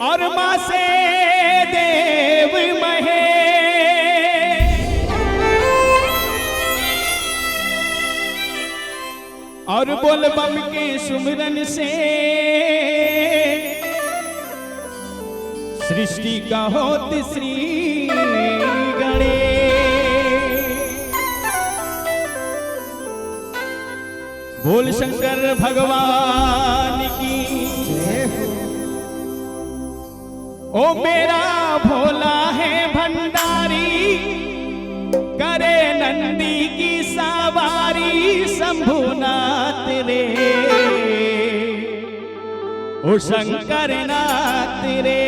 और माँ से देव महे और बोल बम के सुमिरन से सृष्टि का होत श्री गणेश। बोल शंकर भगवान की ओ मेरा भोला है भंडारी करे नंदी की सवारी शंभुनाथ रे ओ शंकर नाथ रे।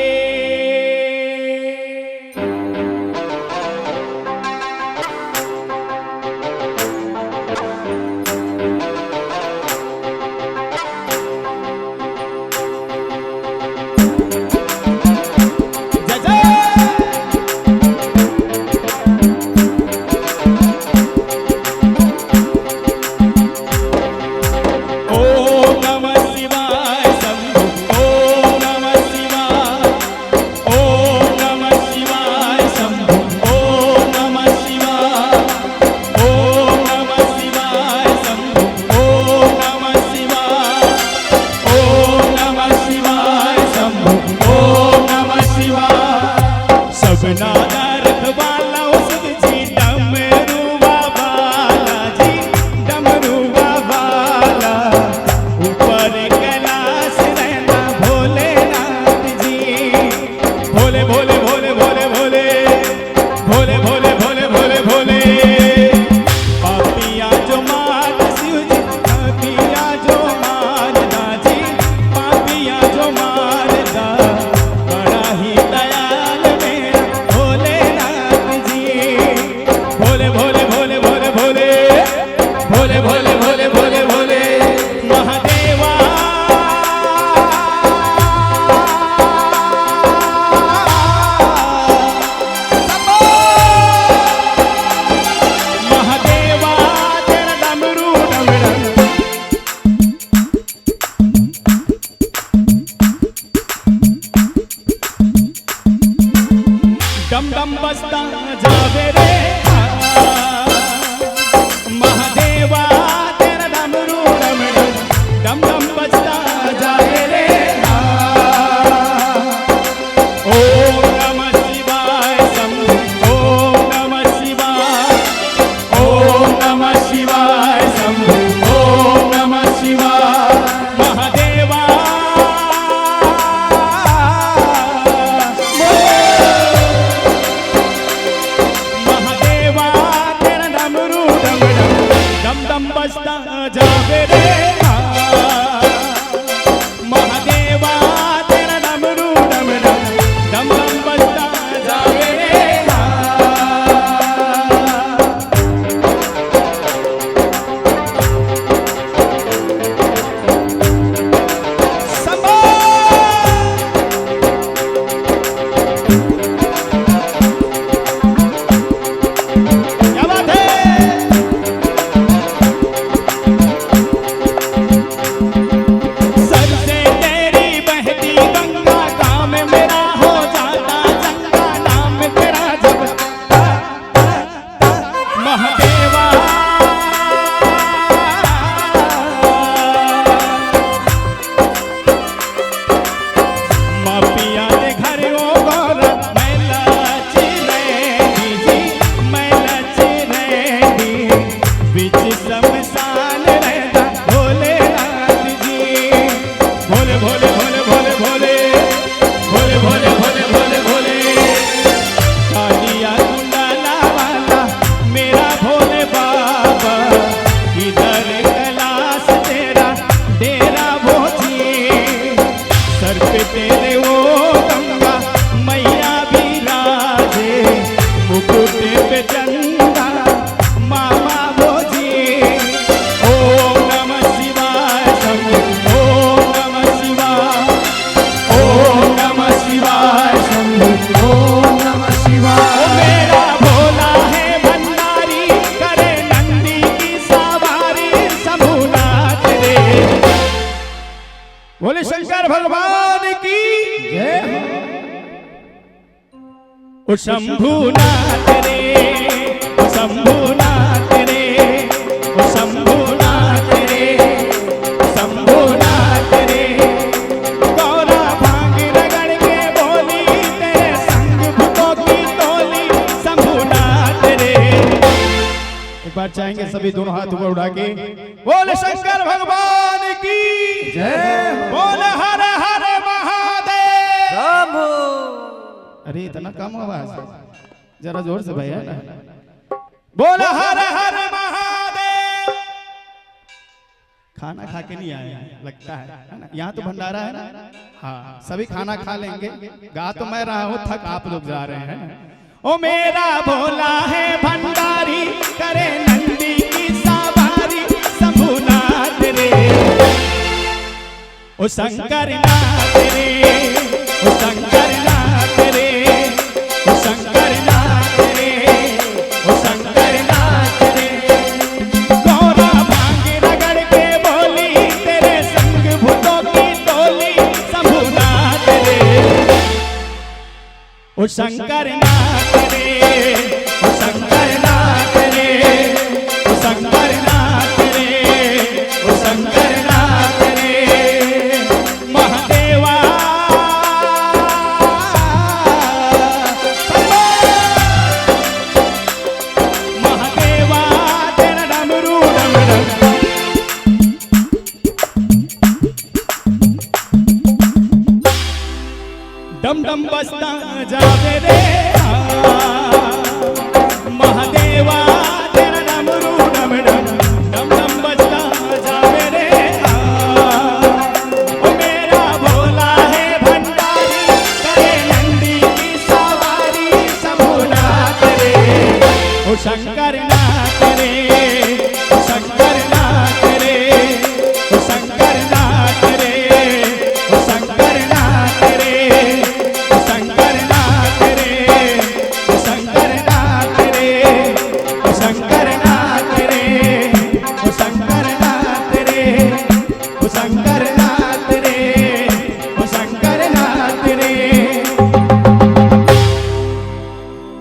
डम डम बजता जावे रे महादेवा तेरा डमरू डम डम डम बजता जावे रे। ओम नमः शिवाय शंभु ओम नमः शिवाय ओम नमः शिवाय शंभु ओम नमः शिवाय महादेवा बजता जावे रे महादेवा तेरा डमरू डम डम डम बजता जावे रे। ओम नमः शिवाय शंभु ओम नमः शिवाय बोले शंकर भगवान की जय हो। ओ शंभुनाथ रे, ओ शंभुनाथ रे, ओ शंभुनाथ रे, शंभुनाथ रे। गौरा भांग रगड़ के बोली तेरे संग भूतों की टोली शंभुनाथ रे। एक बार चाहेंगे सभी दोनों हाथ ऊपर उठा के बोले शंकर भगवान की जय, बोले हर हर महादेव। अरे इतना कम आवाज, जरा जोर से भैया ना। बोले हर हर महादेव। खाना खा के नहीं आए लगता है ना, यहाँ तो भंडारा है ना। हाँ सभी खाना खा लेंगे, गा तो मैं रहा हूँ, थक आप लोग जा रहे हैं। ओ मेरा भोला है भंडारी, करे नंदी की सवारी शंभुनाथ रे। ओ शंकर नाथ रे, ओ शंकर नाथ रे, ओ शंकर नाथ रे, ओ शंकर नाथ रे। गौरा भांग रगड़ के बोली तेरे संग भूतों की टोली शंभुनाथ रे। ओ शंकर नाथ रे, ओ शंकर नाथ रे, ओ शंकर नाथ रे, ओ शंकर नाथ रे। महादेवा महादेवा तेरा डमरू डमरू डम डम बजता जावे रे।